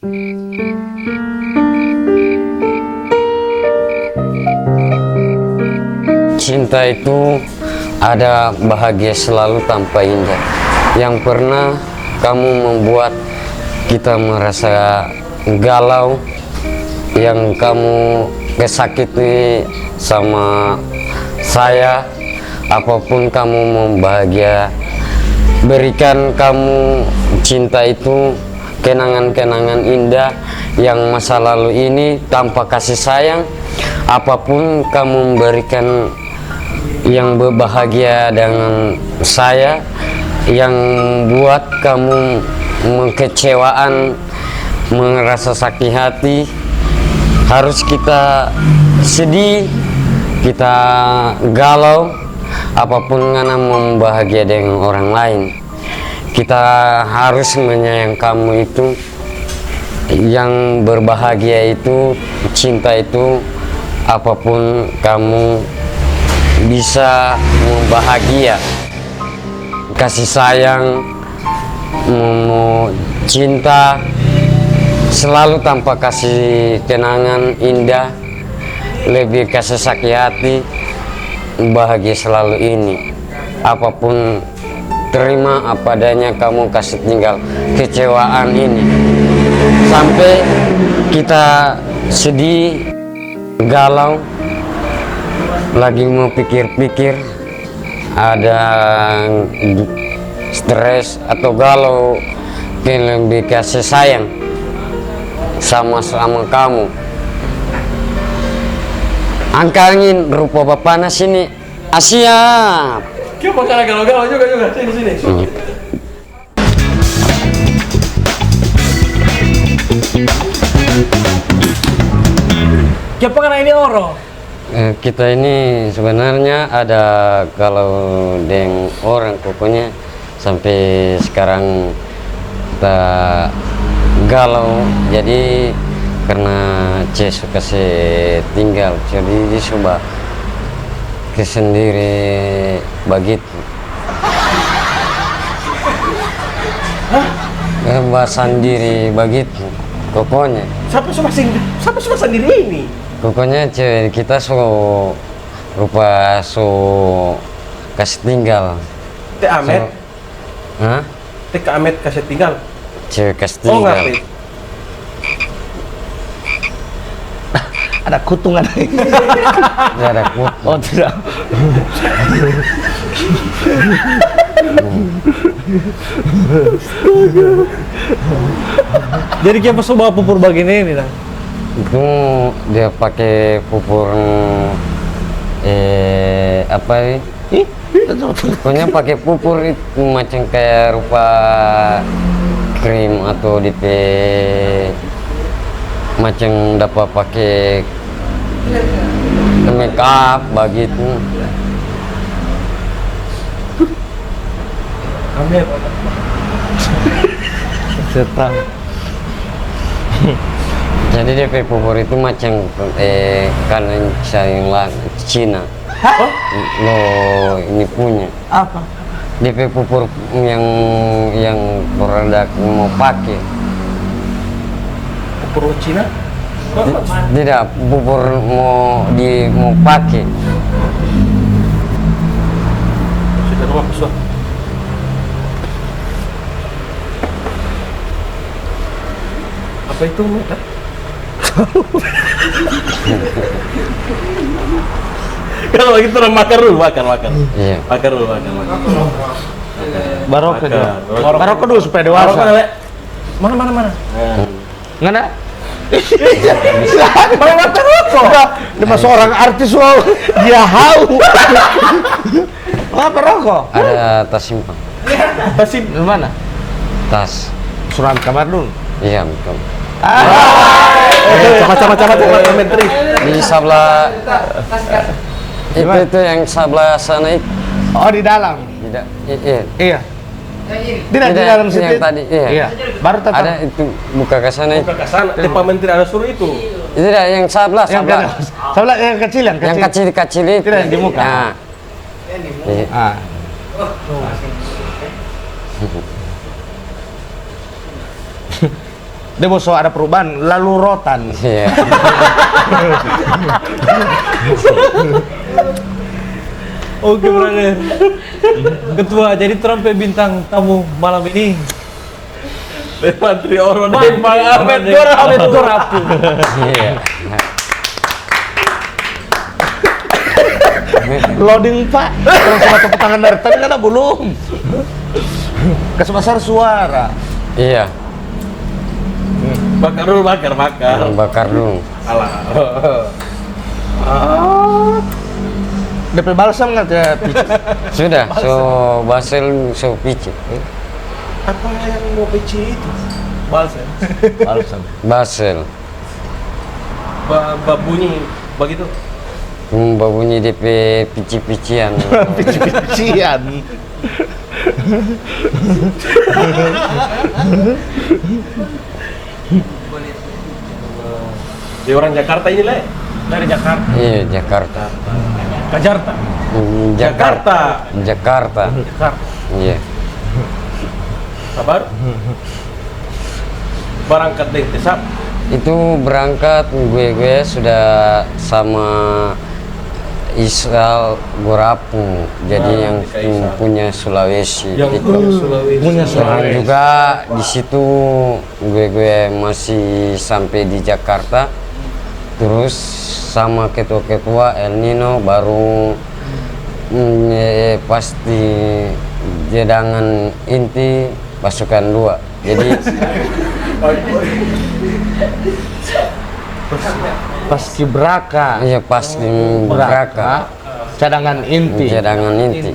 Cinta itu ada bahagia selalu tanpa indah. Yang pernah kamu membuat kita merasa galau, yang kamu kesakiti sama saya, apapun kamu membahagia, berikan kamu cinta itu, kenangan-kenangan indah yang masa lalu ini tanpa kasih sayang. Apapun kamu memberikan yang berbahagia dengan saya, yang buat kamu mengkecewaan, merasa sakit hati, harus kita sedih, kita galau, apapun karena membahagia dengan orang lain. Kita harus menyayang kamu itu, yang berbahagia itu, cinta itu, apapun kamu bisa membahagia, kasih sayang, cinta selalu tanpa kasih kenangan indah, lebih kasih sakit hati, bahagia selalu ini. Apapun terima apa adanya, kamu kasih tinggal kecewaan ini sampai kita sedih, galau, lagi mau pikir-pikir, ada stres atau galau, lebih kasih sayang sama-sama kamu. Angkangin rupa bapaknya sini, siap. Kau makan galau-galau juga sini. Siapa kan ini orang? Kita ini sebenarnya ada kalau dengan orang, pokoknya sampai sekarang kita galau, jadi karena suka tinggal, jadi dia coba kesendiri begitu. Sendiri begitu pokoknya. Siapa cuma sendiri ini? Pokoknya cewek kita rupa kasih tinggal. Teh Amet? Hah? Teh Amet kasih tinggal? Cewek kasih Oh tinggal. ngerti. Ada kutungan. Tidak ada kutu. Oh tidak. Jadi kita bawa pupur begini ini dah. Itu dia pakai pupur apa ini? Pokoknya pakai pupur itu macam kayak rupa krim atau DP, macam dapat pakai make up begitu. Amet. Setan. Jadi DP pupur itu macam kalian sayang Cina. Oh? Loh, ini punya. Apa? DP pupur yang produk mau pakai. Pupur Cina? Tidak, pupur mau pakai. Sudah rumah pesuah. Apa itu, Mek? Kalau gitu orang makan dulu. Iya. Makan dulu. Barokah Makan. dulu. Barokah dulu supaya dewasa. Barokah, Lek. Mana? Nggak ada? Mana mata rokok? Dia masuk orang artis, wow. Dia haus. Apa rokok? Ada tas simpan. Tasib. Di mana? Tas. Surat kamar dulu. Iya, betul. Coba menteri. Di sebelah itu yang sebelah sana itu. Oh, di dalam. Tidak. Iya. Iya. Tidak di Tidak, dalam yang situ. tadi, iya. Baru tetap. Ada itu buka ke sana itu. Buka ke sana. Pak Menteri ada suruh itu. Tidak, yang sebelah. Yang sebelah yang kecil, yang Yang kecil. kecil itu. Tidak, yang di muka. Nah. Iya. Ah. Dia bosok ada perubahan, lalu rotan. Iya. Oke, brother. Ketua, jadi Trump bintang tamu malam ini. Menteri Oro Bang Ahmed Gorapu. Iya. Loading Pak, kalau sama tepuk tangan dari tadi kan belum. Kasih besar suara. Iya. bakar dulu, bakar. Bakar dulu. Alah. DP balsam nggak ya? Sudah, so basel so picit. Apa yang mau peci itu? Balsam. Balsam. Basel. Bunyi begitu. Babunyi DP pici-pician. Pici-pician. Dia orang Jakarta ini lah. Dari Jakarta. Iya, Jakarta. Jakarta. Jakarta. Jakarta. Jakarta. Iya. Kabar? Berangkat dari Tesap. Itu berangkat gue sudah sama Isal Gorapu, jadi yang Isal. punya Sulawesi. Yang Itu. Sulawesi. Punya Orang juga di situ gue masih sampai di Jakarta, terus sama ketua-ketua El Nino baru pasti jedangan inti pasukan 2. Jadi Paski Braka. iya pasti beraka Cadangan inti. jedangan inti.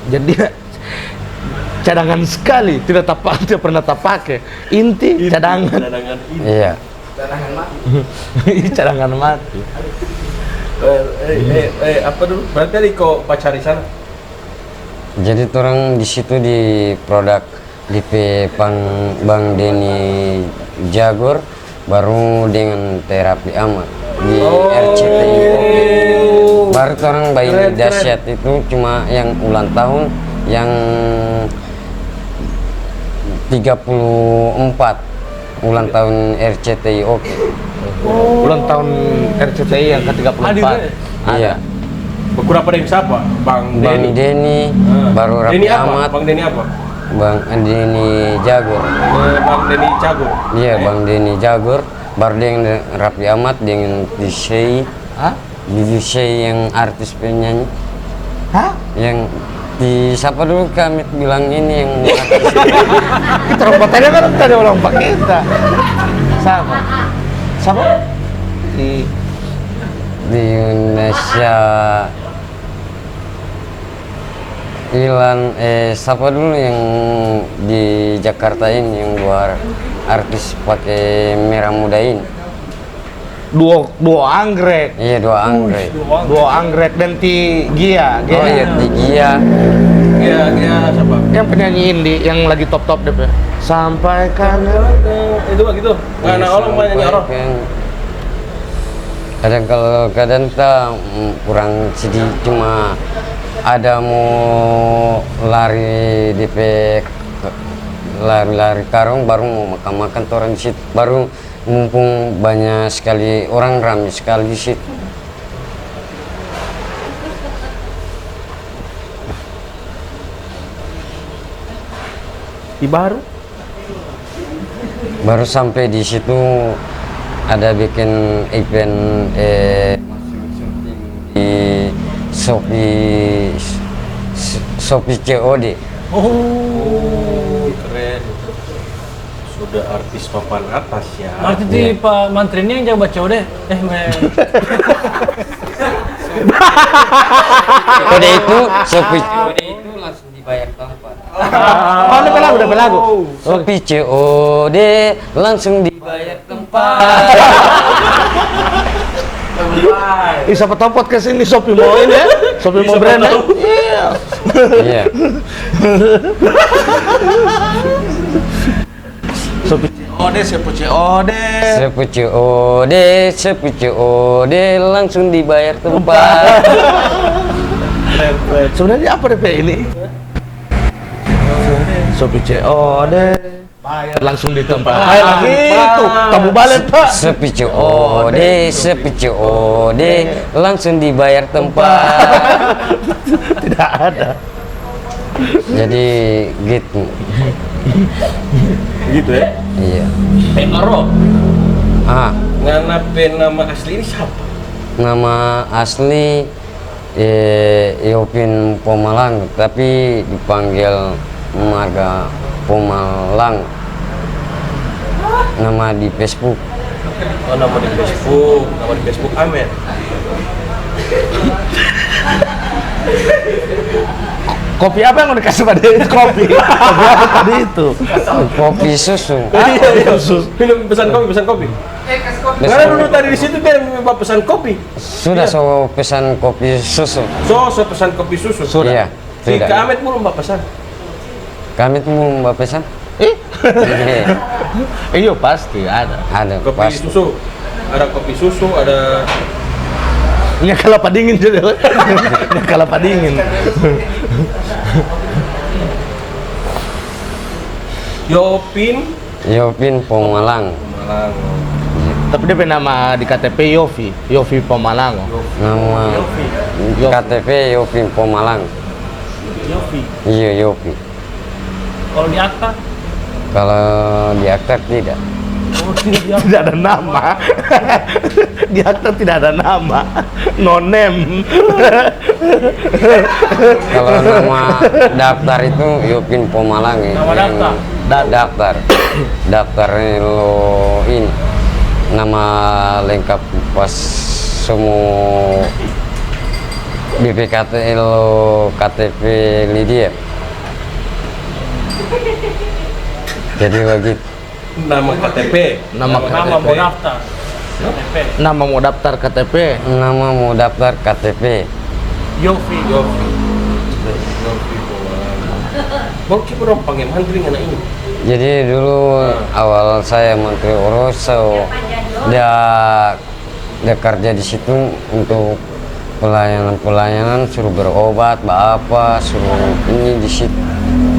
Jadi cadangan sekali, tidak pernah terpakai. Inti cadangan. Cadangan ini. Iya. Cadangan mati. Apa dulu? Berarti tadi kau pacar di sana? Jadi orang di situ di produk DP Bang Denny Jagor baru dengan terapi amat di RCTI. Baru orang bayi dahsyat itu cuma yang ulang tahun yang 34 ulang tahun RCTI oke. Ulang tahun RCTI yang ke-34. Hadir, Iya. Berapa dengan siapa? Bang Bang Denny. Denny, baru Raffi Denny apa? Ahmad, Bang Denny apa? Bang Denny Jagor. Bang Denny Cago. Iya, Bang Denny Jagor, baru dengan Raffi Ahmad dengan DJ, Hah? DJ yang artis penyanyi, Hah? yang di siapa dulu kami bilang ini yang artis Kita rombotannya kan tadi orang pakai kita. Sama. Sama? Di Indonesia. Siapa dulu yang di Jakarta ini yang dua artis pakai merah muda ini? duo anggrek. Iya, dua anggrek. Duo anggrek dan Gia. Oh iya, Tigia. Dia siapa? Yang penyanyi indie yang lagi top deh. Sampaikan. Itu begitu. Nggak orang banyak orang. Kadang kita kurang sedih, cuma ada mau lari DP lari karung baru mau makan orang di situ, baru mumpung banyak sekali orang ramai sekali di situ. Di Baru sampai di situ ada bikin event di Shopee COD. Oh, keren. Sudah artis papan atas ya. Arti di Pak Menteri ini yang jago baca deh. COD itu Shopee COD itu langsung dibayar tempat. Oh, udah belagu. Shopee COD langsung dibayar tempat. Siapa tahu podcast ini Shopee mau ini ya? Shopee mau brand ya? Iya. Iya. Shopee COD, Shopee COD langsung dibayar tempat. Sebenarnya apa DP ini? Shopee COD Bayar langsung di tempat. Bayar Gitu. Tamu balik, Pak. Sepicu ode, langsung dibayar tempat. Tidak ada. Jadi gitu. Gitu ya. Iya. Oro. Ah, Nganape nama asli ini siapa? nama asli Yopin Pomalang, tapi dipanggil marga Pomalang. Nama di Facebook. Oh, nama di Facebook Amer. Kopi apa yang mau dikasih pada itu? Kopi apa tadi itu? Kopi susu. Iya. Minum pesan kopi. Karena dulu tadi di situ dia minta pesan kopi. Sudah so pesan kopi susu. So pesan kopi susu. Iya. Si Sudah. Kak Amet belum mbak pesan. Kami tuh mau mbak pesan. Iya, Iya pasti ada. ada Kopi pasti. susu. Ada kopi susu, ada Ini kelapa dingin juga. Ini kelapa dingin. Yopin Pomalang. Malang. Tapi dia punya nama di KTP Yofi Pomalang. Nama KTP Yopin Pomalang. Yofi. Iya, Yopi. Kalau di akta, Kalau di akta tidak. Tidak ada nama. Di akta tidak ada nama. No name. Kalau nama daftar itu Yopin Pomalang ya. Nama yang daftar? Daftar lo ini. Nama lengkap pas semua BPKT lo KTP Lydia. Jadi begitu. Nama KTP. Nama mau daftar. KTP. Nama mau daftar KTP. Nama mau daftar KTP. Yofi. Yofi Mau kita dong panggil mantri anak ini. Jadi dulu awal saya Menteri Urus, dia kerja di situ untuk pelayanan suruh berobat, apa suruh ini di situ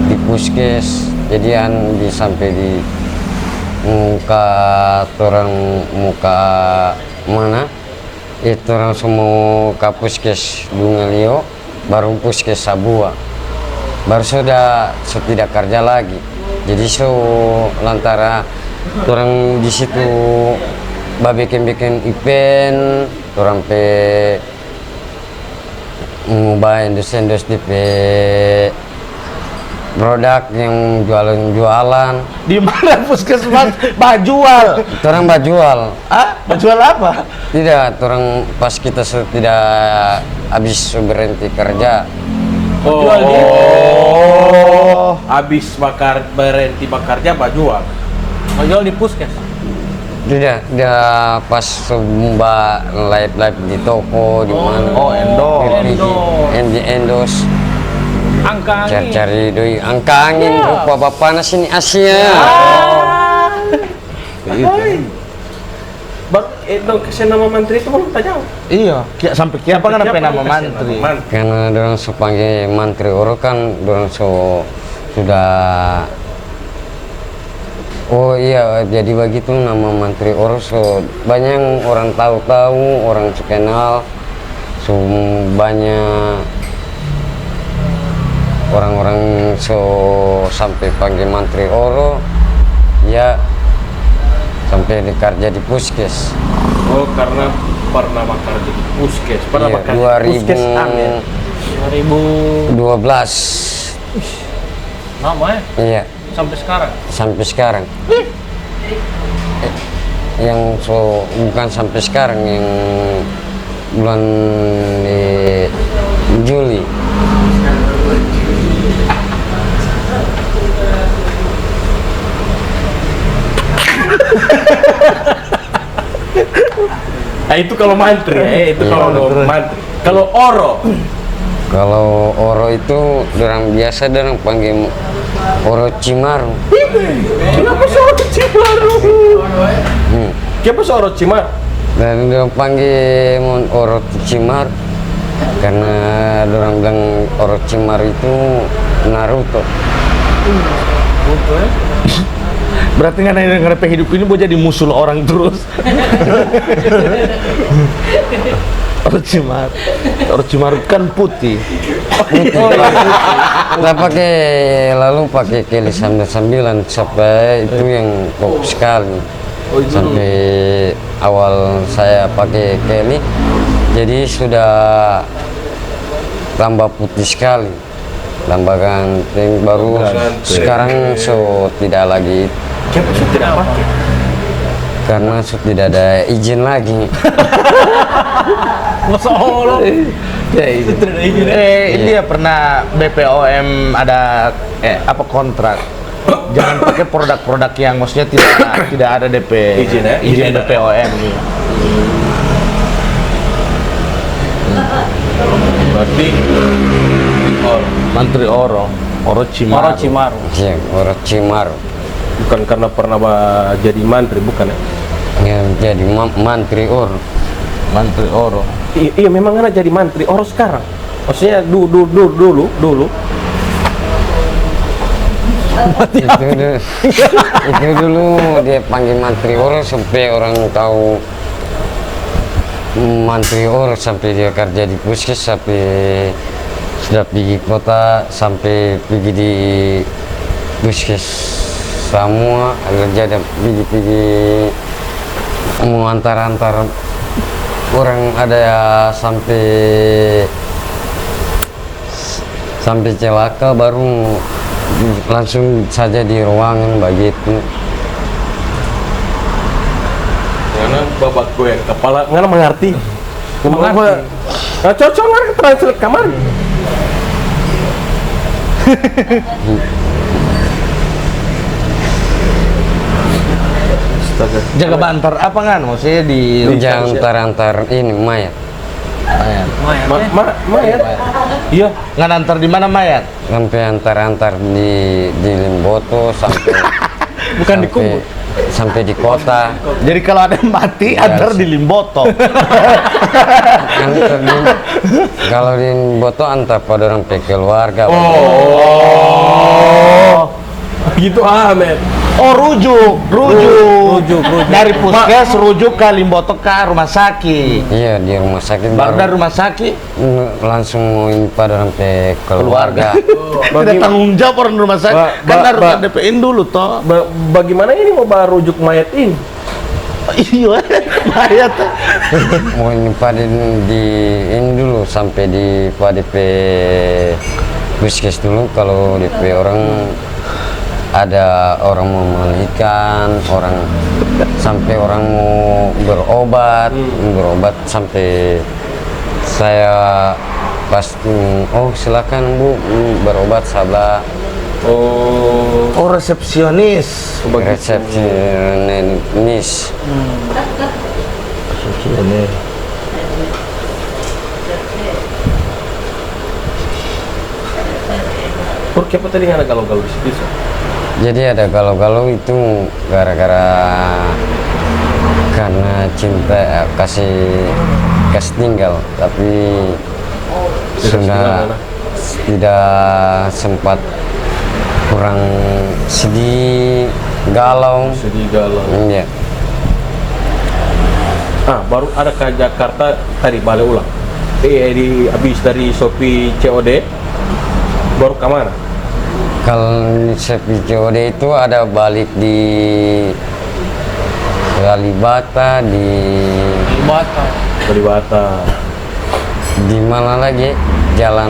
di puskes. Jadian sampai di muka mana itu orang semua ke puskes Dungalio, baru puskes Sabua, baru sudah tidak kerja lagi. Jadi lantara orang di situ bikin event, orang ngubah endus di produk yang jualan. Di mana puskesmas bajual? Orang bajual. Ah, bajual apa? Tidak, orang pas kita tidak habis berhenti kerja. Habis berhenti bekerja bajual. Jual di puskes. Tidak, dia pas mbak live di toko di mana. Oh, endos. Angka angin. Cari doi angka angin rupa bapak sini Asia. Bang, itu kesen nama menteri itu belum tanya. Iya, sampai kiapa kan apa nama mantri? Karena dorang sepanggil Menteri Oro kan dorang sudah. Oh iya, jadi begitu nama Menteri Oro banyak orang tahu, orang kenal, banyak orang-orang sampai panggil Menteri Oro, ya sampai kerja di puskes. Oh, karena pernah bekerja di puskes. Pernah Iya, bekerja di puskes ya? 2012. Lama ya? Iya, Sampai sekarang. sampai sekarang. Yang bukan sampai sekarang, yang bulan Juli. Nah, itu kalau mantri, itu kalau mantri. Kalau Oro, Kalau Oro itu orang biasa orang panggil Oro Cimaru. kenapa Oro Cimaru? Kenapa Oro Cimaru? Dan orang panggil Oro Cimaru karena orang bilang Oro Cimaru itu Naruto. Berarti nggak ada hidup ini mau jadi musuh orang terus. Orochimaru kan putih. Kita pakai lalu pakai Kelly 99 sampai itu yang top sekali. Sampai awal saya pakai Kelly, jadi sudah tambah putih sekali, tambah ganteng. Baru sekarang so tidak lagi, Tidak pakai. karena so tidak ada izin lagi. Masa Allah. Ya, ini ya pernah BPOM ada apa kontrak. Jangan pakai produk-produk yang maksudnya tidak ada DP Izin ya? izin BPOM. Iya. Berarti Menteri Orochimaru. Orochimaru. Ya, Orochimaru. bukan karena pernah jadi mantri, bukan ya? Yang jadi mantri Menteri Oro. Iya memang anak jadi mantri Oro sekarang. Maksudnya dulu. itu dulu dia panggil mantri Oro sampai orang tahu mantri Oro, sampai dia kerja di puskes, sampai sudah pergi kota, sampai pergi di puskes semua kerja dan pergi mau antar orang ada ya, sampai celaka baru langsung saja di ruangan begitu. Karena babat gue yang kepala nggak mengerti. Nah, cocok nggak translate kamar. Astaga. Jaga bantar apa kan maksudnya di Jangan antar ini mayat. mayat. Mayat. Iya. Nggak antar di mana mayat? Sampai antar di Limboto sampai Bukan di kubur. sampai di kota. Jadi kalau ada yang mati antar di Limboto. Antar kalau di Limboto antar pada orang pe keluarga. Gitu Ahmed. Oh rujuk. Rujuk. Dari puskes rujuk ke Limboto ke rumah sakit. Iya, di rumah sakit Baru baru dari rumah sakit langsung mau pada orang pe keluarga. tidak tanggung jawab orang rumah sakit. Kan harus DP-in dulu toh. Bagaimana ini mau rujuk mayat ini? Iya, mayat. Mau pada di ini dulu sampai di pada pe puskes dulu. Kalau di pe orang ada orang mau melahirkan, orang sampai orang mau berobat sampai saya pasti silakan Bu berobat sabar. Oh resepsionis. Resepsionis. Resepsionis. Por apa tadi nggak ada galau-galau di situ? Jadi ada galau-galau itu gara-gara karena cinta kasih tinggal, tapi sudah tidak sempat, kurang sedih galau. Iya. Baru ada ke Jakarta tadi balik ulang. Habis dari Shopee COD baru ke mana? Kalau Shopee COD itu ada balik di Kalibata, di mana lagi jalan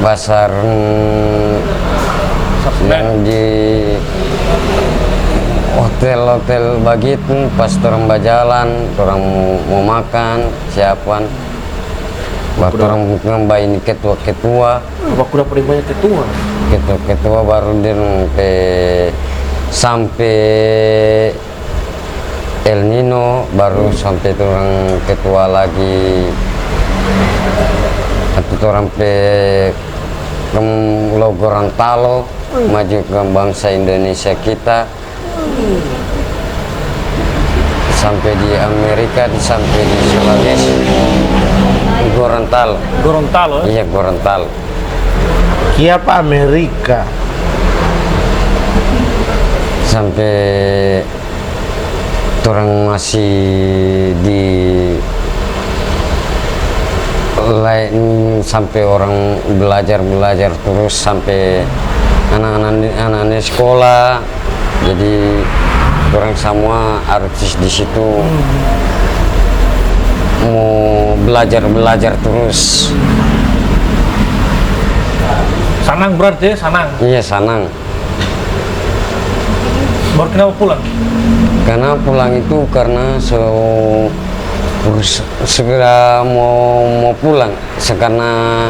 pasar yang di hotel begitu. Pas orang berjalan, orang mau makan siapan, waktu orang nambah ini ketua Aku udah paling banyak ketua. Baru dia sampai El Nino, baru sampai orang ketua lagi, atau orang lo Gorontalo, maju ke bangsa Indonesia kita, sampai di Amerika, sampai di Sulawesi. Gorontalo. Gorontalo. Iya, Gorontalo. Siapa Amerika? sampai orang masih di lain, sampai orang belajar terus sampai anak-anak sekolah, jadi orang semua artis di situ mau belajar terus. Sanang berarti ya, sanang. Iya, senang. Baru kenapa pulang? Karena pulang itu karena segera mau pulang, karena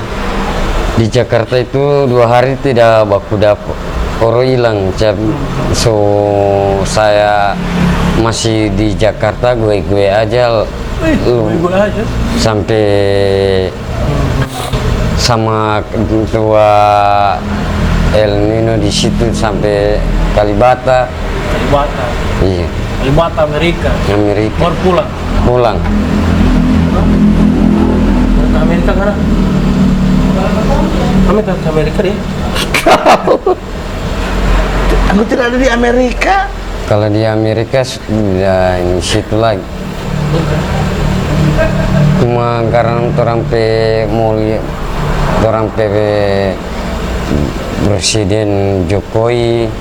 di Jakarta itu 2 hari tidak baku dapat, orang hilang. So saya masih di Jakarta gue aja, Gue aja. sampai sama ketua El Nino di situ sampai Kalibata. Kalibata. Iya, Kalibata Amerika. Amerika. Baru pulang. Ke Amerika karena kami ke Amerika dia. Aku tidak ada di Amerika. Kalau di Amerika sudah di situ lagi. Cuma karena orang mau lihat orang Presiden Jokowi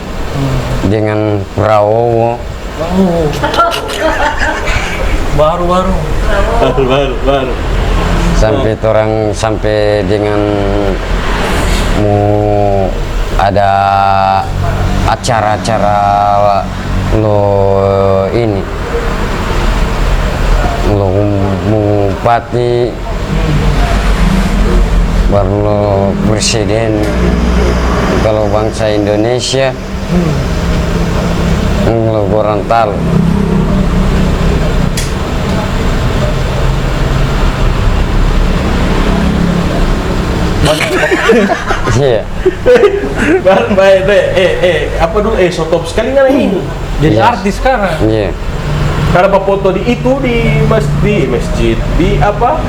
dengan Prabowo. Baru. Sampai dengan mau ada acara-acara lo bupati, baru lo presiden. Kalau bangsa Indonesia lo Gorontalo. Iya. Baik deh. Apa dulu? Sotop sekali nggak ini? Jadi Yes. artis sekarang. Iya. Karena foto di itu di masjid di apa?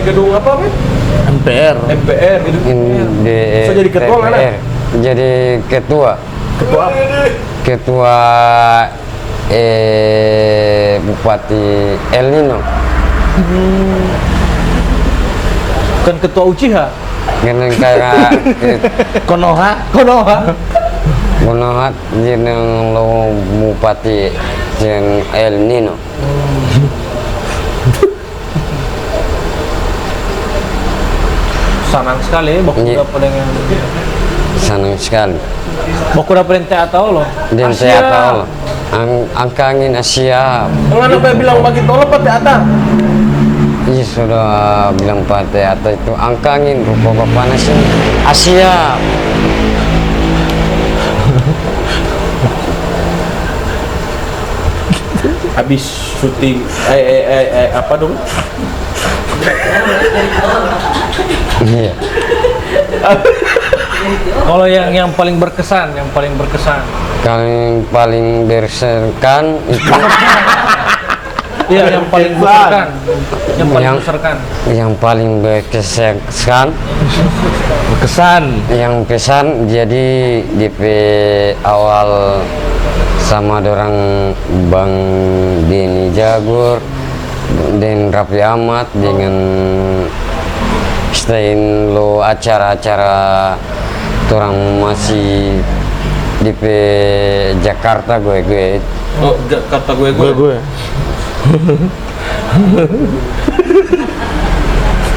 Gedung apa? MPR. MPR gitu. Bisa jadi ketua nggak, Nak? DPR. Jadi ketua. Ketua apa? Ketua Bupati El Nino. Bukan ketua Uchiha. Karena kayak Konoha. Bonohat jeneng lo Bupati yang El Nino. Senang sekali ya, baku Iya. dapat dengan Senang sekali. baku dapat dengan teatro loh. Dan Asia. saya tahu angka angin Asia. Enggak apa bilang bagi tolong Pak Teata. Iya sudah bilang Pak Teata itu angka angin rupa panas ini Asia. Habis syuting apa dong? Iya. Kalau yang paling berkesan, Kalau yang paling berkesan itu Iya, yang paling berkesan. yang paling berkesan yang pesan jadi DP awal sama dorang Bang Denny Jagur dan Raffi Ahmad dengan selain lo acara-acara orang masih DP Jakarta gue Oh, kata gue.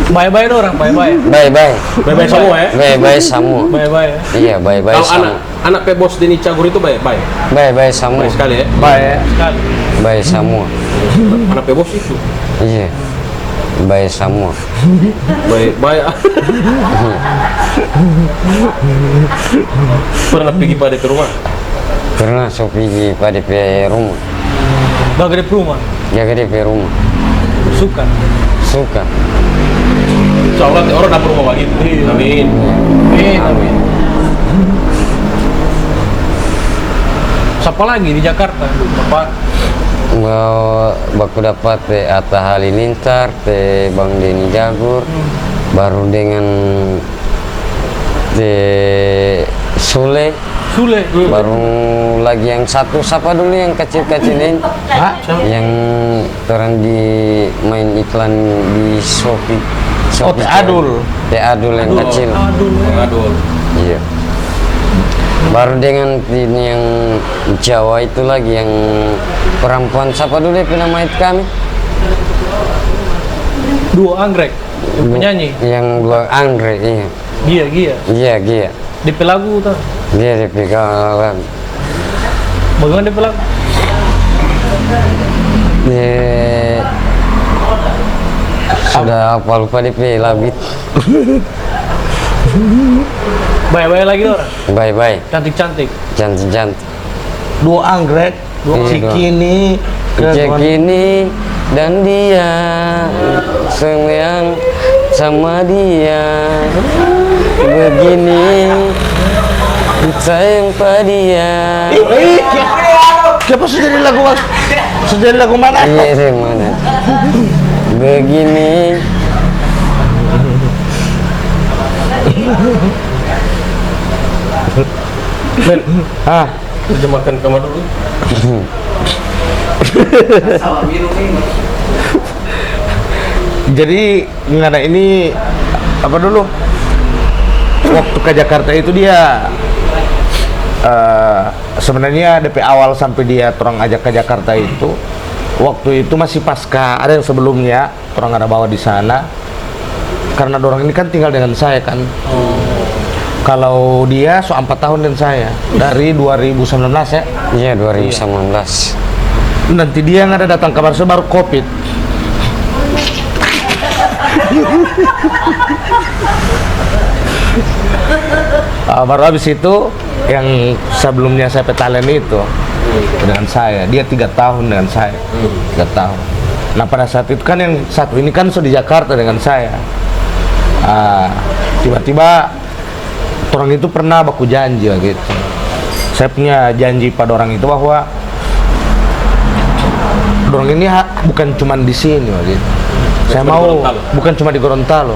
Bye-bye dong orang, bye-bye. bye-bye Bye-bye semua ya. bye-bye semua Bye-bye ya. iya bye-bye Kalau semua anak pebos Denny Cagur itu bye. bye-bye semua Baik sekali ya. Baik. Sekali. bye semua Anak pebos itu. iya bye semua Bye. Pernah pergi pada ke rumah? pernah so pergi pada DP rumah Bagai di rumah. jaga DP rumah Suka. Insya Allah orang dapur rumah begitu. Amin. Amin. Siapa lagi di Jakarta? Bapak baku dapat Atta Halilintar, Bang Denny Jagur, baru dengan Sule, Sule. Baru lagi yang satu, siapa dulu yang kecil-kecil ini? Hah? Yang orang di main iklan di Shopee. Oh, Teh Adul. Teh Adul yang kecil. Aduh. Iya. Baru dengan ini yang Jawa itu lagi yang perempuan siapa dulu ya nama itu kami? Duo anggrek. Yang penyanyi. Yang dua anggrek, iya. Gia. Iya, Gia. DP lagu tuh. Dia dipegang. Bagaimana DP lagu? Dia sudah apa lupa DP lagu itu. Baik-baik lagi orang. Bye-bye. Cantik-cantik. Jangan-jangan. Dua anggrek, Cikini, Cikini dan dia sayang sama dia begini sayang pada dia. Siapa sudah jadi lagu? Sudah jadi lagu mana? Iya sih mana begini. Men, Ah, terjemahkan kamar dulu. jadi ngana ini apa dulu? Waktu ke Jakarta itu dia sebenarnya DP awal sampai dia orang ajak ke Jakarta itu waktu itu masih pasca ada yang sebelumnya orang ada bawa di sana karena dorang ini kan tinggal dengan saya kan. Kalau dia 4 tahun dengan saya dari 2019 ya. Iya 2019. Nanti dia yang ada datang kabar saya baru COVID. Baru habis itu yang sebelumnya saya petalen itu dengan saya, dia 3 tahun dengan saya, 3 tahun. Nah pada saat itu kan yang satu ini kan sudah di Jakarta dengan saya. Tiba-tiba orang itu pernah baku janji gitu. Saya punya janji pada orang itu bahwa orang ini bukan cuma di sini gitu. Saya mau bukan cuma di Gorontalo.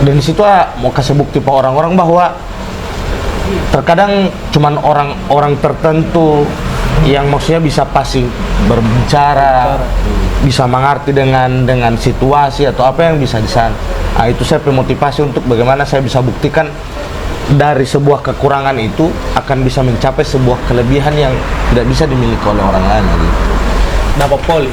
Dan di situ mau kasih bukti ke orang-orang bahwa terkadang cuman orang-orang tertentu yang maksudnya bisa pasti berbicara, bisa mengerti dengan situasi atau apa yang bisa di sana. Nah, itu saya memotivasi untuk bagaimana saya bisa buktikan dari sebuah kekurangan itu akan bisa mencapai sebuah kelebihan yang tidak bisa dimiliki oleh orang lain gitu. Dapat poli.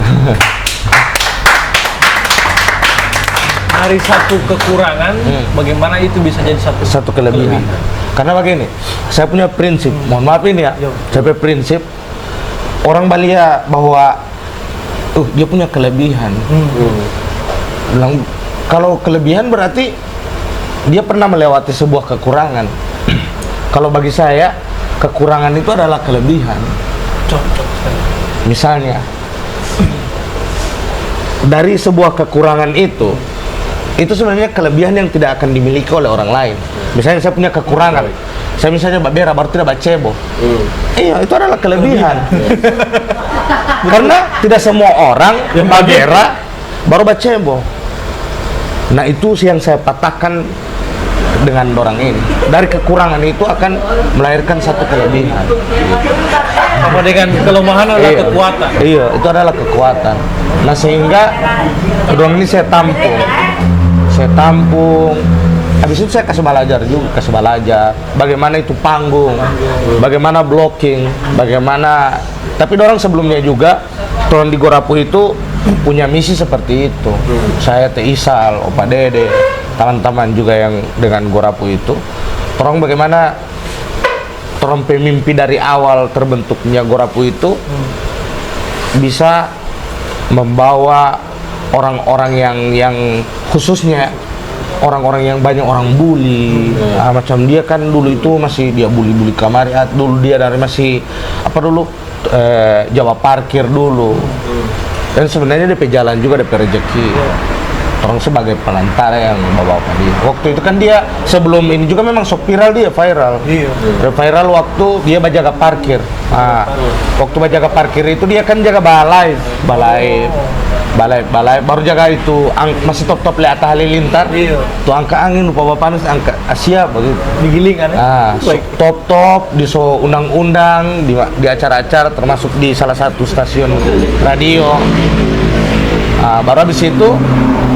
Dari satu kekurangan, bagaimana itu bisa jadi satu kelebihan. Karena begini, saya punya prinsip, mohon maaf ini ya, saya punya prinsip orang Bali ya bahwa dia punya kelebihan. Bilang kalau kelebihan berarti dia pernah melewati sebuah kekurangan. Kalau bagi saya kekurangan itu adalah kelebihan. Misalnya dari sebuah kekurangan itu sebenarnya kelebihan yang tidak akan dimiliki oleh orang lain. Misalnya saya punya kekurangan, saya misalnya Mbak Bera baru tidak bacebo. Iya, itu adalah kelebihan. Karena tidak semua orang Mbak Bera baru bacebo. Nah itu yang saya patahkan dengan orang ini. Dari kekurangan itu akan melahirkan satu kelebihan. Apa dengan kelemahan adalah kekuatan? Iya, itu adalah kekuatan. Nah sehingga orang ini saya tampung. Habis itu saya kasih belajar bagaimana itu panggung, bagaimana blocking, bagaimana. Tapi orang sebelumnya juga orang di Gorapu itu punya misi seperti itu. Saya Teh Isal, Opa Dede, teman-teman juga yang dengan Gorapu itu. Orang bagaimana orang pemimpi dari awal terbentuknya Gorapu itu bisa membawa orang-orang yang khususnya orang-orang yang banyak orang bully. Macam dia kan dulu itu masih dia bully-bully kamar. Dulu dia dari masih Jawa parkir dulu. Dan sebenarnya DP jalan juga DP rezeki. Orang sebagai pelantara yang bawa dia. Waktu itu kan dia sebelum ini juga memang sok viral dia viral. Viral waktu dia berjaga parkir. Waktu berjaga parkir itu dia kan jaga balai. balai baru jaga itu masih top li atas halilintar. Iya. Tuh angka angin lupa bapak angka Asia begitu. Digiling kan? Top di so undang-undang di acara-acara termasuk di salah satu stasiun radio. Baru habis itu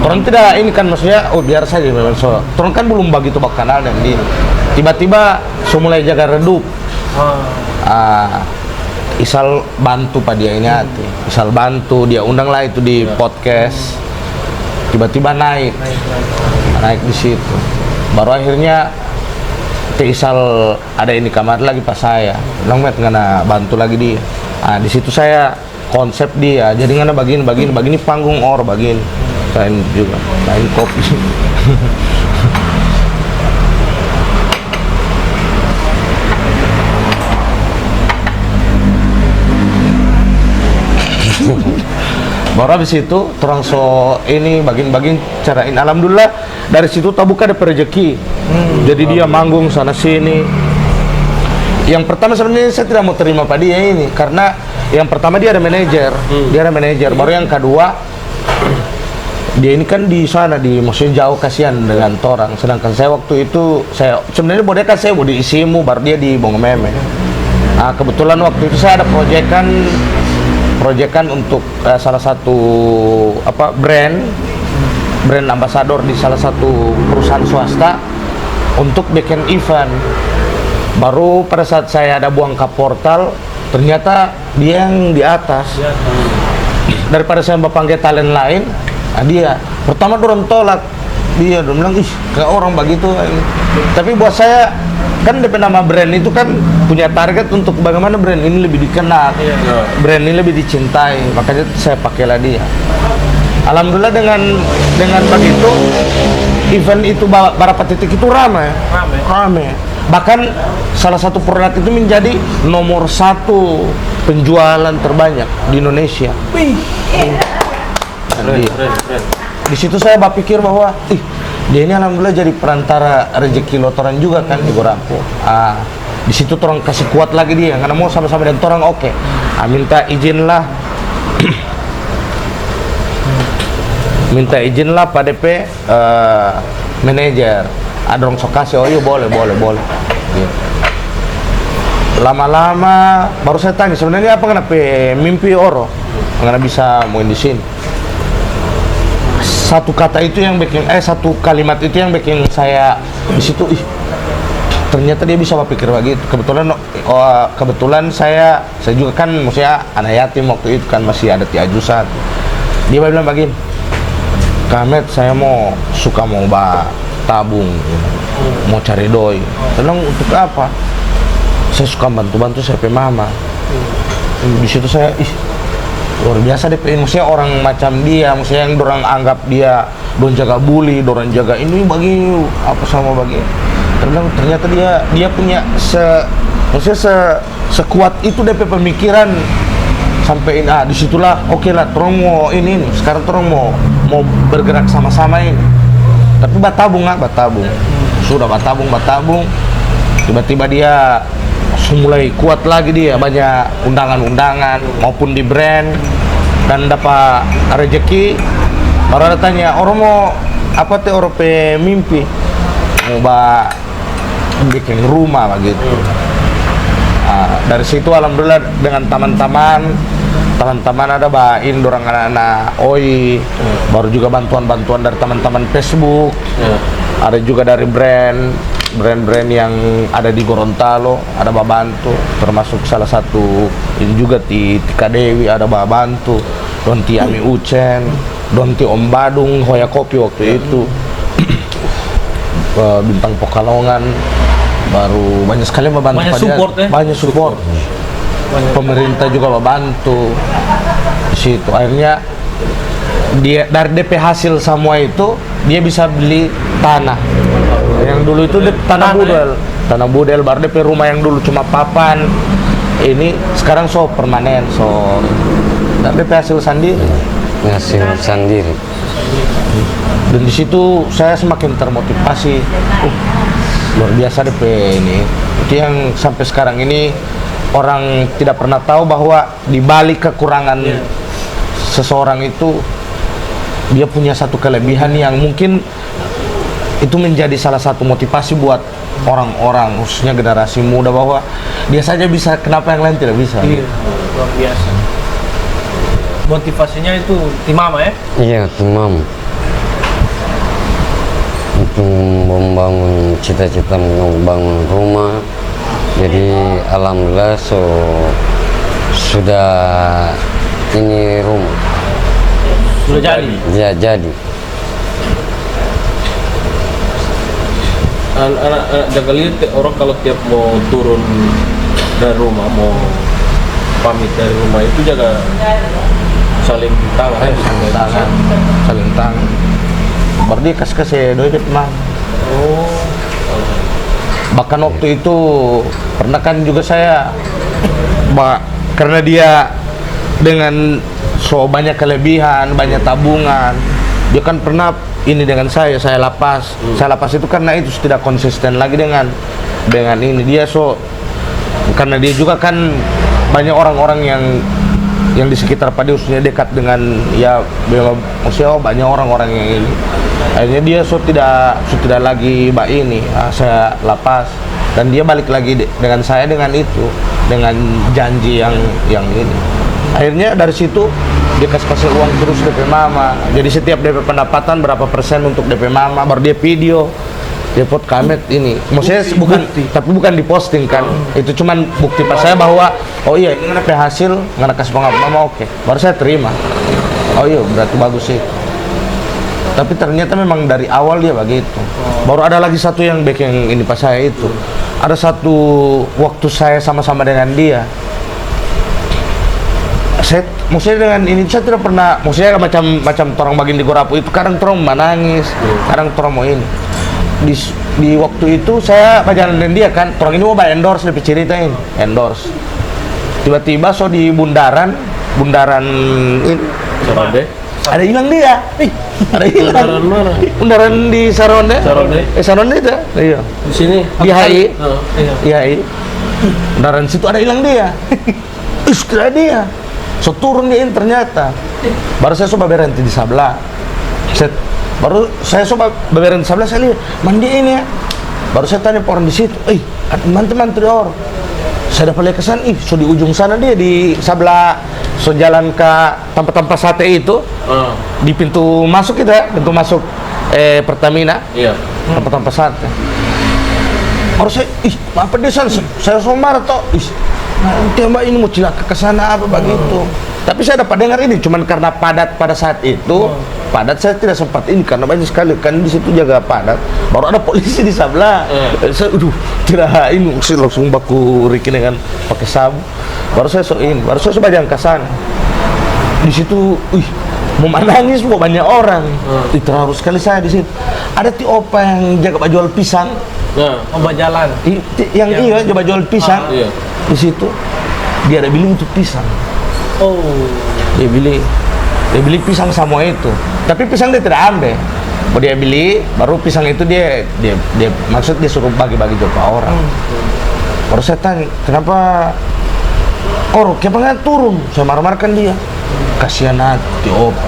orang tidak ini kan maksudnya biar saja memang so. Orang kan belum begitu bak kenal dan tiba-tiba so mulai jaga redup. Isal bantu pada dia ini hati. Isal bantu dia undang lah itu di podcast. Tiba-tiba naik di situ. Baru akhirnya Isal ada ini kamar lagi pas saya. Bilang ngana bantu lagi dia. Di situ saya konsep dia. Jadi ngana begini panggung begini. Lain juga, lain kopi. Baru habis itu terang so ini bagian carain. Alhamdulillah dari situ tabuka ada rezeki. Jadi dia manggung sana sini. Yang pertama sebenarnya saya tidak mau terima pada dia ini karena yang pertama dia ada manajer, Baru yang kedua dia ini kan di sana maksudnya jauh kasihan dengan orang. Sedangkan saya waktu itu saya sebenarnya bodeka saya di Isimu, baru dia di Bongomeme. Kebetulan waktu itu saya ada proyekan untuk salah satu brand ambasador di salah satu perusahaan swasta untuk bikin event. Baru pada saat saya ada buang ke portal, ternyata dia yang di atas. Daripada saya panggil talent lain, dia pertama dorong tolak. Dia bilang, kayak orang begitu. Tapi buat saya kan DP nama brand itu kan punya target untuk bagaimana brand ini lebih dikenal, brand ini lebih dicintai, makanya saya pakailah dia. Alhamdulillah dengan begitu event itu beberapa titik itu ramai. Bahkan salah satu produk itu menjadi nomor 1 penjualan terbanyak di Indonesia. Di situ saya berpikir bahwa dia ini alhamdulillah jadi perantara rezeki lotoran juga kan di Gorapu. Di situ orang kasih kuat lagi dia karena mau sama-sama dan orang oke. Minta izin lah Pak DP manajer. Ada orang sok kasih, iya boleh. Gitu. Lama-lama baru saya tanya sebenarnya apa kenapa mimpi oro nggak bisa main di sini. Satu kata itu yang bikin satu kalimat itu yang bikin saya di situ ternyata dia bisa berpikir begitu. Kebetulan saya juga kan maksudnya anak yatim waktu itu kan masih ada tiajusan. Dia bilang begini, Kamet saya mau tabung, mau cari doi. Bilang untuk apa? Saya suka bantu-bantu saya pe mama. Di situ saya luar biasa deh, maksudnya orang macam dia, maksudnya yang dorang anggap dia don jaga bully, dorang jaga ini bagi apa sama bagi. Ternyata dia punya maksudnya sekuat itu DP pemikiran sampai disitulah oke lah, terong mau ini sekarang terong mau bergerak sama-sama ini. Tapi batabung sudah batabung, tiba-tiba dia mulai kuat lagi, dia banyak undangan-undangan maupun di brand dan dapat rezeki. Baru ada tanya orang mau apa teh orang pe mimpi mau bikin rumah begitu. Dari situ alhamdulillah dengan teman-teman ada bain dorang anak-anak OI, baru juga bantuan-bantuan dari teman-teman Facebook, ada juga dari brand yang ada di Gorontalo ada bantu, termasuk salah satu ini juga di Tika Dewi ada bantu, Donti Ami Ucen, Donti Om Badung, Hoya Kopi waktu itu, Bintang Pokalongan, baru banyak sekali membantu, banyak support. Pemerintah juga membantu di situ. Akhirnya dia dari DP hasil semua itu dia bisa beli tanah. Yang dulu itu tanah budel, baru DP rumah yang dulu cuma papan. Ini sekarang permanen, dan DP hasil sendiri. Dan di situ saya semakin termotivasi. Luar biasa DP ini. Itu yang sampai sekarang ini orang tidak pernah tahu bahwa di balik kekurangan seseorang itu dia punya satu kelebihan yang mungkin itu menjadi salah satu motivasi buat orang-orang, khususnya generasi muda, bahwa dia saja bisa, kenapa yang lain tidak bisa. Iya, luar biasa. Motivasinya itu Timama ya? Iya, Timam. Untuk membangun cita-cita membangun rumah. Jadi alhamdulillah sudah ini rumah. Sudah jadi. Ya jadi. Anak-anak jaga lihat orang kalau tiap mau turun dari rumah, mau pamit dari rumah itu jaga saling tangan. Saling tangan, saling tangan. Baru dia kasih doi deh mah. Oh. Bahkan waktu itu pernah kan juga saya, karena dia dengan banyak kelebihan, banyak tabungan, dia kan pernah ini dengan saya lapas. Saya lapas itu karena itu tidak konsisten lagi dengan ini. Dia karena dia juga kan banyak orang-orang yang di sekitar Padi, khususnya dekat dengan ya maksudnya banyak orang-orang yang ini. Akhirnya dia tidak lagi ini, saya lapas, dan dia balik lagi dengan saya dengan itu, dengan janji yang ini. Akhirnya dari situ dia kasih uang terus DP Mama. Jadi setiap DP pendapatan berapa persen untuk DP Mama, baru dia video, dia pot kamet ini. Maksudnya tapi bukan diposting kan. Itu cuman bukti pas saya bahwa oh iya ini ngana hasil, ngana kasih pengap Mama, oke. Baru saya terima. Oh iya berarti bagus sih. Tapi ternyata memang dari awal dia begitu. Baru ada lagi satu yang back yang ini pas saya itu. Ada satu waktu saya sama-sama dengan dia. Maksudnya dengan ini saya tidak pernah, maksudnya macam orang bagian di Gorapu itu kadang orang menangis, kadang orang mau ini. Di waktu itu saya berjalan dengan dia kan, orang ini mau endorse, lebih ceritain endorse. Tiba-tiba di bundaran ini Saronde. ada hilang dia. Ada hilang. Bundaran mana? Bundaran di Saronde. Saronde itu. Iya. Di sini. Di HI. Oh, iya. Di HI. Bundaran situ ada hilang dia. Tidak dia. Turun dia ternyata. Baru saya coba berhenti di sebelah. Baru saya coba berhenti di sebelah, saya lihat mandi ini ya. Baru saya tanya orang di situ, teman-teman orang. Saya dapat lihat kesan, di ujung sana dia di sebelah, jalan ke tempat-tempat sate itu, di pintu masuk kita, pintu masuk Pertamina, Iya. tempat-tempat sate. Baru saya, apa dia sana? Saya marah toh, tembak ini mau celaka ke sana apa begitu. Tapi saya dapat dengar ini, cuman karena padat pada saat itu, padat saya tidak sempat ini karena banyak sekali kan di situ jaga padat. Baru ada polisi di sebelah. Saya tidak ini saya langsung baku Ricky dengan pakai sabu. Baru saya baru saya coba jalan ke sana. Di situ, mau menangis mau banyak orang. Terharu sekali saya di situ. Ada opa yang jaga jual pisang. Obat jalan. Yang iya coba jual pisang. Iya. Di situ dia ada bilang itu pisang. Oh. Dia beli pisang semua itu. Tapi pisang dia tidak ambil. Baru dia beli, baru pisang itu dia maksud dia suruh bagi-bagi ke orang. Baru saya tanya, kenapa kenapa nggak turun? Saya marah-marahkan dia. Kasihan hati opa.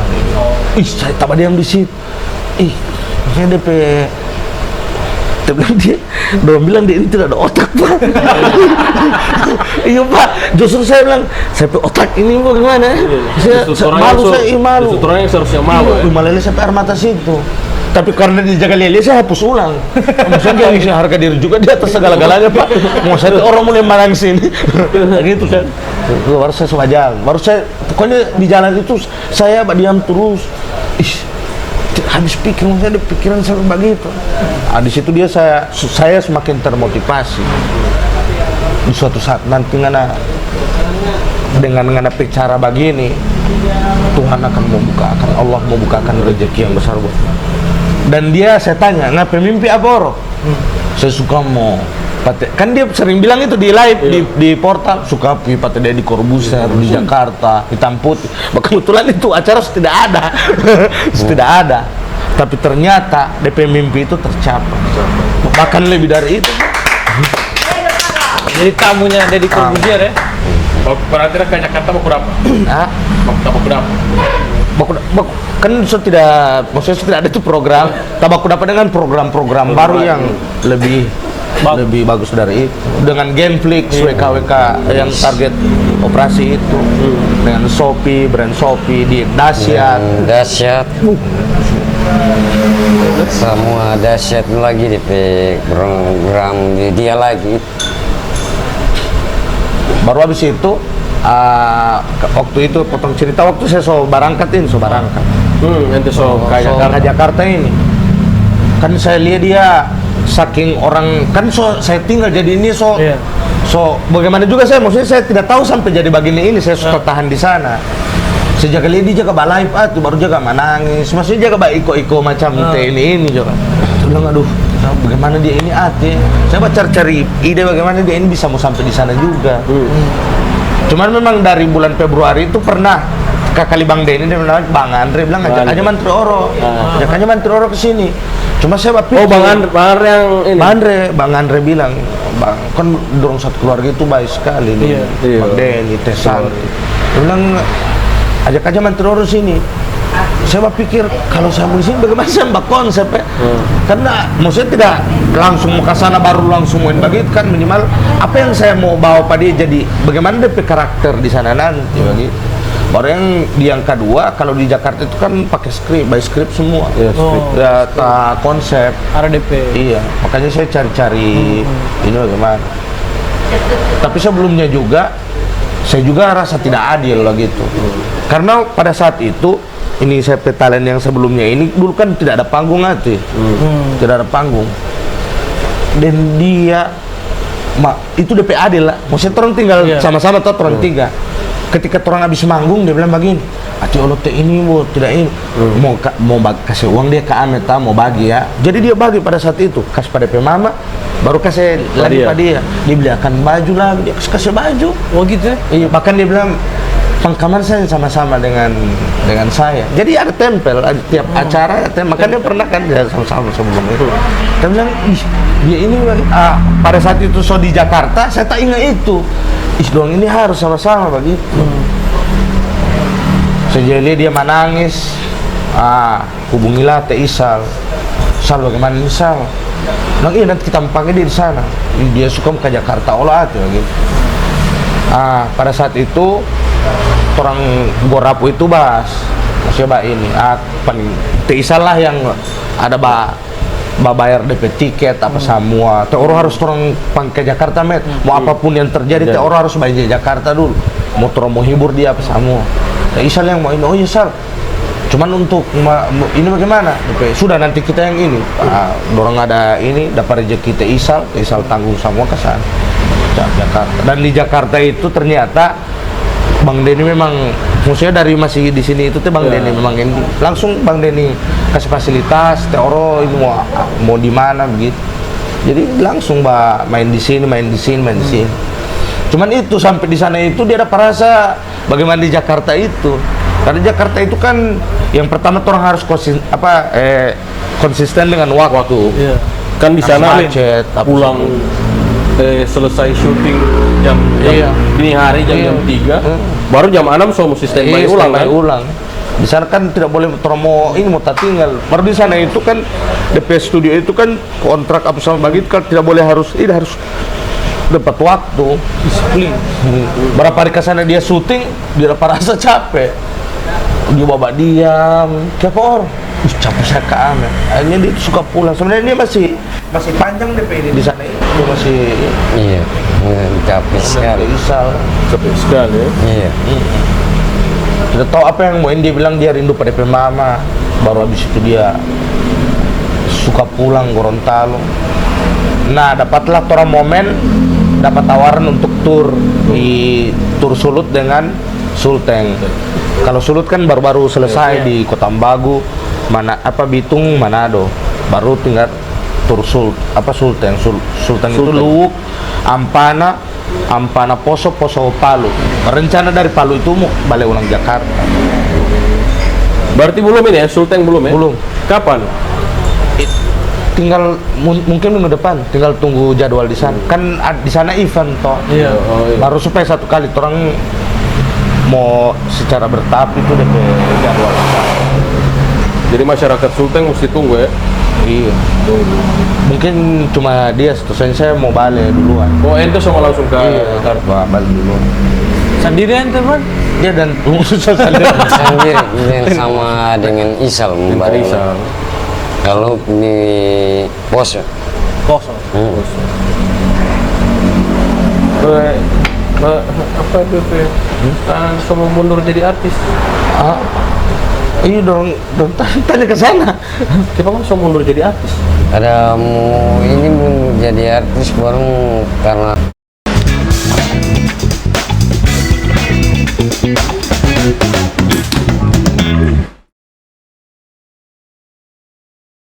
Saya tak diam di situ. Saya DP dia bilang dia ini tidak ada otak Pak. Iya Pak, justru saya bilang saya otak ini bagaimana? Saya malu, malu. Itu orang yang seharusnya malu. Malah sampai air mata situ. Tapi karena dijaga Lele saya hapus ulang. Maksudnya dia harga diri juga di atas segala-galanya Pak. Mau saya orang mulai marang sini. Gitu kan. Baru saya coba jalan. Baru saya pokoknya di jalan itu saya diam terus. Habis pikir, saya ada pikiran sampai begitu. Di situ dia saya semakin termotivasi. Di suatu saat nanti dengan cara begini, Tuhan akan membukakan, Allah membukakan rezeki yang besar buat. Dan saya tanya, ngapa mimpi apa orang? Saya suka mau kan dia sering bilang itu di live di portal suka Pate dia di Corbuzier di Jakarta hitam putih. Kebetulan itu acara tidak ada. Tidak ada. Tapi ternyata DP mimpi itu tercapai. Bahkan lebih dari itu. Jadi tamunya ada di Corbuzier ya? Berarti ke Jakarta mau berapa? Hah? Mau berapa? Ke kan maksudnya tidak ada itu program. Tapi aku dapat dengan program-program baru yang lebih bagus dari itu. Dengan Genflix, WKWK yang target operasi itu. Dengan Shopee, brand Shopee, di Dasyat. Dahsyat. Semua dahsyat lagi di program dia lagi. Baru habis itu waktu itu potong cerita waktu saya barangkat. Nanti so kayak Ke Jakarta ini. Kan saya lihat dia saking orang kan saya tinggal jadi ini Iya. Bagaimana juga maksudnya saya tidak tahu sampai jadi bagian ini saya suka tahan di sana. Sejak kali dia jaga balai tuh baru jaga menangis, maksudnya jaga iko macam ini juga. Saya bilang aduh, bagaimana dia ini saya cari ide bagaimana dia ini bisa mau sampai di sana juga. Cuman memang dari bulan Februari itu pernah kali Bang Denny dia bilang Bang Andre bilang ajak aja Mantri Oro, ajak aja Mantri Oro ke sini. Cuma saya pikir Bang Andre yang ini. Bang Andre bilang, Bang kan dorong satu keluarga itu baik sekali nih. Iya. Bang Denny, Tesanti. Dia bilang ajak aja Mantri Oro sini. Saya pikir kalau saya mau di sini bagaimana saya mbak konsep ya? Karena maksudnya tidak langsung mau ke sana baru langsung main begitu kan, minimal apa yang saya mau bawa pada dia jadi bagaimana DP karakter di sana nanti begitu. Baru yang kedua kalau di Jakarta itu kan pakai by script semua. Iya, Data konsep. RDP. Iya, makanya saya cari-cari ini bagaimana. Tapi sebelumnya juga saya juga rasa tidak adil lah gitu. Karena pada saat itu ini saya talent yang sebelumnya ini dulu kan tidak ada panggung tidak ada panggung. Dan dia itu DP adil lah. Maksudnya orang tinggal sama-sama tuh orang tiga. Ketika orang habis manggung dia bilang begini, "Ati Allah teh ini tidak ini mau kasih uang dia ke Amet mau bagi ya." Jadi dia bagi pada saat itu, kasih pada DP mama, baru kasih lagi pada dia. Dia belikan baju lagi, dia kasih baju. Oh gitu ya? Iya, bahkan dia bilang pengkamar saya sama-sama dengan saya. Jadi ada tempel tiap acara, makanya dia pernah kan dia sama-sama sebelum itu. Dia bilang, "Ih, dia ini pada saat itu di Jakarta, saya tak ingat itu. Dong ini harus sama-sama begitu." Sejali dia menangis. Hubungilah Teh Isal. Sal bagaimana ini Sal? Iya nanti kita panggil dia di sana. Dia suka ke Jakarta olah tuh gitu. Pada saat itu orang Gorapu itu maksudnya ini Teh Isal lah yang ada bayar DP tiket apa semua. Teh orang harus turun ke Jakarta mau apapun yang terjadi Teh orang harus bayar di Jakarta dulu. Mau hibur dia apa semua. Teh Isal yang mau ini, oh iya Sal. Cuman untuk ini bagaimana? DP sudah nanti kita yang ini. Dorong ada ini dapat rezeki Teh Isal tanggung semua ke sana. Jakarta. Dan di Jakarta itu ternyata Bang Denny memang maksudnya dari masih di sini itu Bang Denny memang ini langsung Bang Denny kasih fasilitas Teh Oro ini mau di mana begitu. Jadi langsung main di sini. Cuman itu sampai di sana itu dia dapat rasa bagaimana di Jakarta itu. Karena Jakarta itu kan yang pertama orang harus konsisten dengan waktu. Iya. Kan di sana macet, pulang selesai syuting jam dini hari jam 3 baru jam 6 mesti standby ulang. Di sana kan tidak boleh mau tak tinggal. Baru di sana itu kan DP studio itu kan kontrak apa sama begitu kan tidak boleh harus dapat waktu disiplin. Berapa hari ke sana dia syuting dia dapat rasa capek. Dia bawa diam, siapa orang? Capek saya ke Amet. Akhirnya dia suka pulang. Sebenarnya dia masih panjang DP di sana itu masih Capek sekali. Capek sekali ya. Iya. Tidak tahu apa yang mau dia bilang dia rindu pada DP mama. Baru habis itu dia suka pulang Gorontalo. Nah, dapatlah orang momen dapat tawaran untuk tur Sulut dengan Sulteng. Kalau Sulut kan baru-baru selesai di Kota Ambagu, Bitung, Manado. Baru tinggal tur Sulteng. Sulteng itu Luwuk, Ampana, Poso Palu. Rencana dari Palu itu mau balik ulang Jakarta. Berarti belum ini ya, Sulteng belum ya? Belum. Kapan? Tinggal mungkin minggu depan, tinggal tunggu jadwal di sana. Kan di sana event toh. Iya. Baru supaya satu kali orang mau secara bertahap itu DP jadwal. Jadi masyarakat Sulteng mesti tunggu ya. Iya. Mungkin cuma dia, terus saya mau balik duluan. Oh, ente sama langsung ke Iya, balik duluan. Sendirian teman? Dia dan susah sendiri. Sendiri dan sama dengan Isal membantu. Isal. Kalau di pos Kosong. Apa itu tuh? Semua mundur jadi artis. Ah, iya dong tanya ke sana. Kita kan semua mundur jadi artis. ada mau ini mau jadi artis baru karena